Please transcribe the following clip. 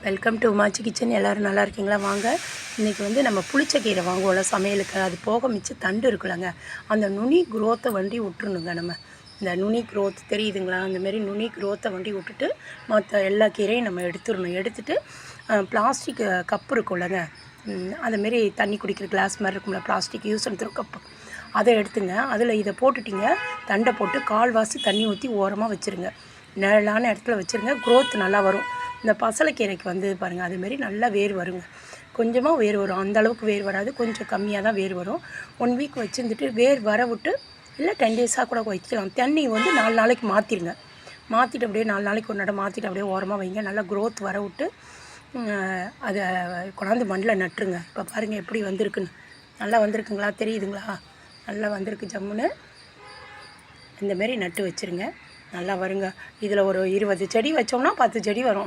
Welcome to உமாச்சி kitchen. எல்லோரும் நல்லா இருக்கீங்களா? வாங்க, இன்றைக்கி வந்து நம்ம புளிச்சக்கீரை வாங்குவோம்ல சமையலுக்கு. அது போக மிச்சம் தண்டு இருக்குல்லங்க, அந்த நுனி குரோத்தை வண்டி விட்டுருணுங்க. நம்ம இந்த நுனி குரோத் தெரியுதுங்களா? அந்தமாரி நுனி குரோத்தை வண்டி விட்டுட்டு மற்ற எல்லா கீரையும் நம்ம எடுத்துடணும். எடுத்துகிட்டு பிளாஸ்டிக் கப்பு இருக்கும்லங்க, அந்தமாரி தண்ணி குடிக்கிற கிளாஸ் மாதிரி இருக்கும்ல, plastic use and throw cup, அதை எடுத்துங்க. அதில் இதை போட்டுட்டிங்க, தண்டை போட்டு கால்வாசி தண்ணி ஊற்றி ஓரமாக வச்சுருங்க. நிழலான இடத்துல வச்சுருங்க. குரோத் நல்லா வரும். இந்த பசலைக்கீரைக்கு வந்து பாருங்கள், அதுமாரி நல்லா வேர் வருங்க. கொஞ்சமாக வேர் வரும், அந்தளவுக்கு வேர் வராது, கொஞ்சம் கம்மியாக தான் வேர் வரும். 1 வீக் வச்சுருந்துட்டு வேர் வர விட்டு, இல்லை 10 டேஸாக கூட வைக்கலாம். தண்ணி வந்து 4 நாளைக்கு மாற்றிடுங்க. மாற்றிட்டு அப்படியே 4 நாளைக்கு ஒரு நடம் மாற்றிட்டு அப்படியே ஓரமாக வைங்க. நல்லா க்ரோத் வர விட்டு அதை கொண்டாந்து மண்ணில் நட்டுருங்க. இப்போ பாருங்கள் எப்படி வந்திருக்குன்னு. நல்லா வந்திருக்குங்களா? தெரியுதுங்களா? நல்லா வந்திருக்கு ஜம்முன்னு. இந்தமாரி நட்டு வச்சுருங்க, நல்லா வருங்க. இதில் ஒரு 20 செடி வச்சோம்னா 10 செடி வரும்.